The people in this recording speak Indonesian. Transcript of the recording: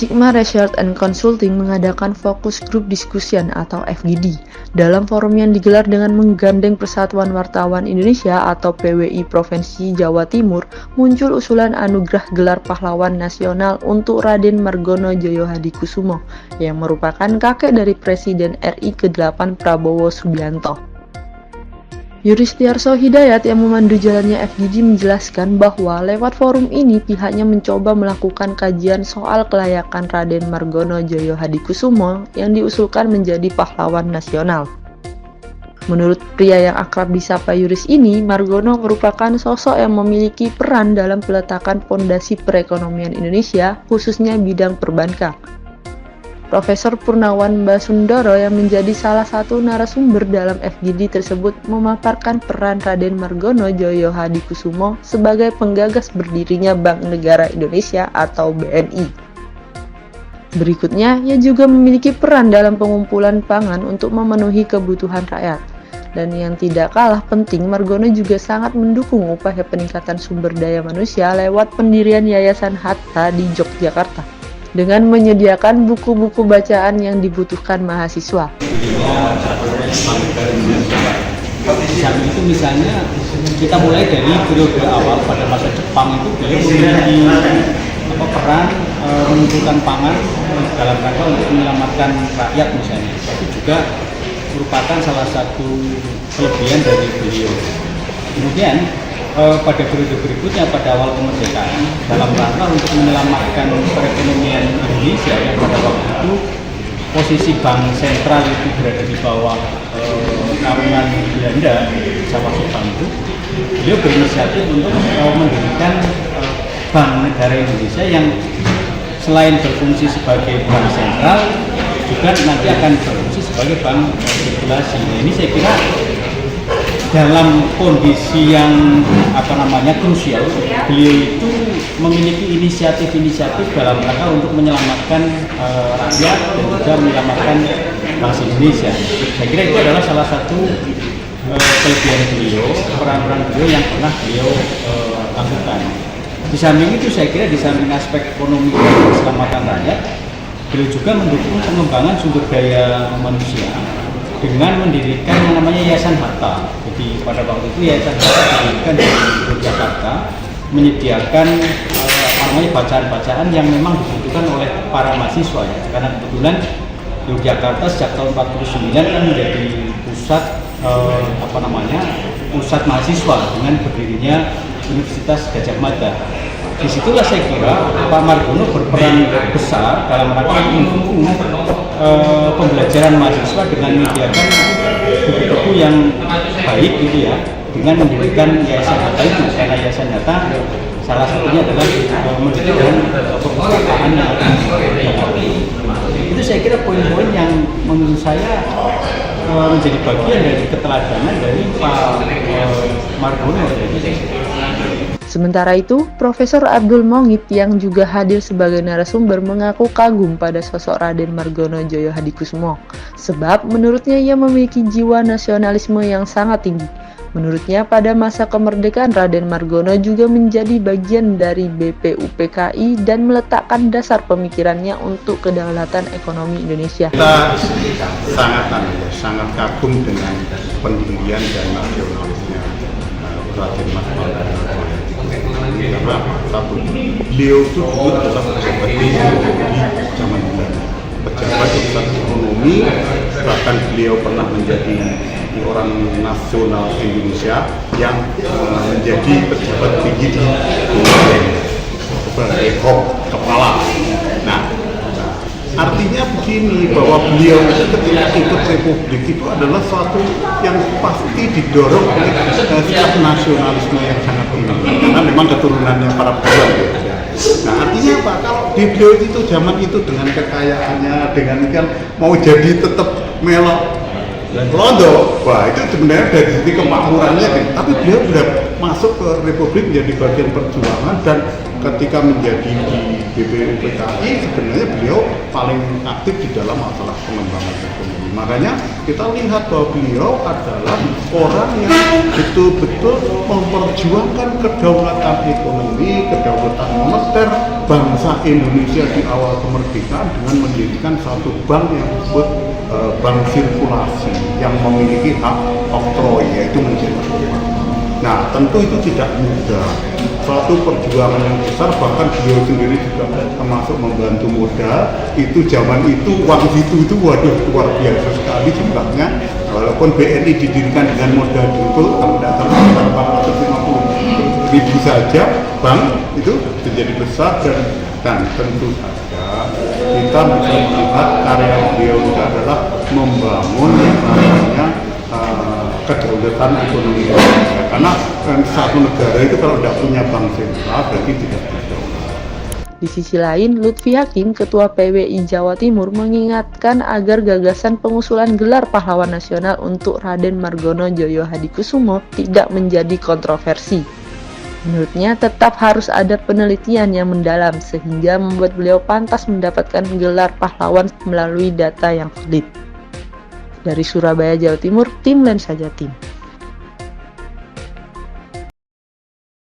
Sigma Research and Consulting mengadakan Focus Group Discussion atau FGD. Dalam forum yang digelar dengan menggandeng Persatuan Wartawan Indonesia atau PWI Provinsi Jawa Timur, muncul usulan anugerah gelar pahlawan nasional untuk Raden Margono Djoyo Hadikusumo, yang merupakan kakek dari Presiden RI ke-8 Prabowo Subianto. Yuristiarso Hidayat yang memandu jalannya FGD menjelaskan bahwa lewat forum ini pihaknya mencoba melakukan kajian soal kelayakan Raden Margono Djoyo Hadikusumo yang diusulkan menjadi pahlawan nasional. Menurut pria yang akrab disapa Yuris ini, Margono merupakan sosok yang memiliki peran dalam peletakan fondasi perekonomian Indonesia, khususnya bidang perbankan. Profesor Purnawan Basundoro yang menjadi salah satu narasumber dalam FGD tersebut memaparkan peran Raden Margono Djoyo Hadikusumo sebagai penggagas berdirinya Bank Negara Indonesia atau BNI. Berikutnya, ia juga memiliki peran dalam pengumpulan pangan untuk memenuhi kebutuhan rakyat. Dan yang tidak kalah penting, Margono juga sangat mendukung upaya peningkatan sumber daya manusia lewat pendirian Yayasan Hatta di Yogyakarta, dengan menyediakan buku-buku bacaan yang dibutuhkan mahasiswa. Di samping itu misalnya kita mulai dari periode awal pada masa Jepang itu beliau memiliki peran mengumpulkan pangan dalam rangka untuk menyelamatkan rakyat misalnya. Itu juga merupakan salah satu kelebihan dari beliau. Kemudian pada periode berikutnya pada awal kemerdekaan dalam rangka untuk menyelamatkan perekonomian Indonesia yang pada waktu itu posisi bank sentral itu berada di bawah naungan Belanda, Jawa Subang itu, beliau berinisiatif untuk mendirikan Bank Negara Indonesia yang selain berfungsi sebagai bank sentral juga nanti akan berfungsi sebagai bank regulasi. Nah, ini saya kira dalam kondisi yang krusial, beliau itu memiliki inisiatif-inisiatif dalam rangka untuk menyelamatkan rakyat dan juga menyelamatkan bangsa Indonesia. Saya kira itu adalah salah satu kelebihan beliau, peran-peran beliau yang pernah beliau lakukan. Di samping itu saya kira di samping aspek ekonomi dan keselamatan rakyat, beliau juga mendukung pengembangan sumber daya manusia dengan mendirikan yang namanya Yayasan Hatta. Jadi pada waktu itu Yayasan Hatta didirikan di Yogyakarta, menyediakan bacaan-bacaan yang memang dibutuhkan oleh para mahasiswa ya. Karena kebetulan Yogyakarta sejak tahun 49 kan menjadi pusat pusat mahasiswa dengan berdirinya Universitas Gadjah Mada. Disitulah saya kira Pak Margono berperan besar dalam rangka mendukung pembelajaran mahasiswa dengan menyediakan buku-buku yang baik gitu ya, dengan mendirikan Yayasan Hatta itu. Karena Yayasan Hatta salah satunya adalah mendirikan perpustakaan yang ada di Jakarta. Itu saya kira poin-poin yang menurut saya menjadi bagian dari keteladanan dari Pak Margono. Sementara itu, Profesor Abdul Mongit yang juga hadir sebagai narasumber mengaku kagum pada sosok Raden Margono Djoyo Hadikusumo, sebab menurutnya ia memiliki jiwa nasionalisme yang sangat tinggi. Menurutnya pada masa kemerdekaan Raden Margono juga menjadi bagian dari BPUPKI dan meletakkan dasar pemikirannya untuk kedaulatan ekonomi Indonesia. Kita sangat kagum dengan pendirian dan nasionalisme Raden Margono. Karena satu, beliau itu dulu adalah pejabat di zaman Belanda, pejabat urusan ekonomi, bahkan beliau pernah menjadi orang nasional Indonesia yang menjadi pejabat tinggi di BUMN sebagai kepala. Nah, artinya begini, bahwa beliau itu ketika ikut Republik itu adalah suatu yang pasti didorong oleh sikap nasionalisme yang sangat tinggi, karena memang keturunannya para pejabat. Nah, artinya apa? Kalau di beliau itu zaman itu dengan kekayaannya, dengan kan mau jadi tetap melok Londo, wah itu sebenarnya dari sisi kemakmurannya kan. Tapi beliau sudah masuk ke Republik menjadi bagian perjuangan, dan ketika menjadi di BPUPKI sebenarnya beliau paling aktif di dalam masalah pengembangan ekonomi. Makanya kita lihat bahwa beliau adalah orang yang betul-betul memperjuangkan kedaulatan ekonomi, kedaulatan moneter, bangsa Indonesia di awal kemerdekaan dengan mendirikan satu bank yang disebut bank sirkulasi yang memiliki hak oktroy, yaitu mencetak uang. Nah, tentu itu tidak mudah, suatu perjuangan yang besar, bahkan beliau sendiri juga termasuk membantu modal. Itu zaman itu uang itu waduh luar biasa sekali jumlahnya. Walaupun BNI didirikan dengan modal dengkul, kalau tidak salah sekitar 450.000 saja, bank itu menjadi besar, dan tentu saja kita bisa melihat karya beliau itu adalah membangun yang namanya kedaulatan ekonomi Indonesia. Karena satu negara itu kalau tidak punya bank sentral berarti tidak berdaulat. Di sisi lain, Lutfi Hakim, Ketua PWI Jawa Timur, mengingatkan agar gagasan pengusulan gelar pahlawan nasional untuk Raden Margono Djoyo Hadikusumo tidak menjadi kontroversi. Menurutnya, tetap harus ada penelitian yang mendalam sehingga membuat beliau pantas mendapatkan gelar pahlawan melalui data yang valid. Dari Surabaya, Jawa Timur, tim Lensa Jatim.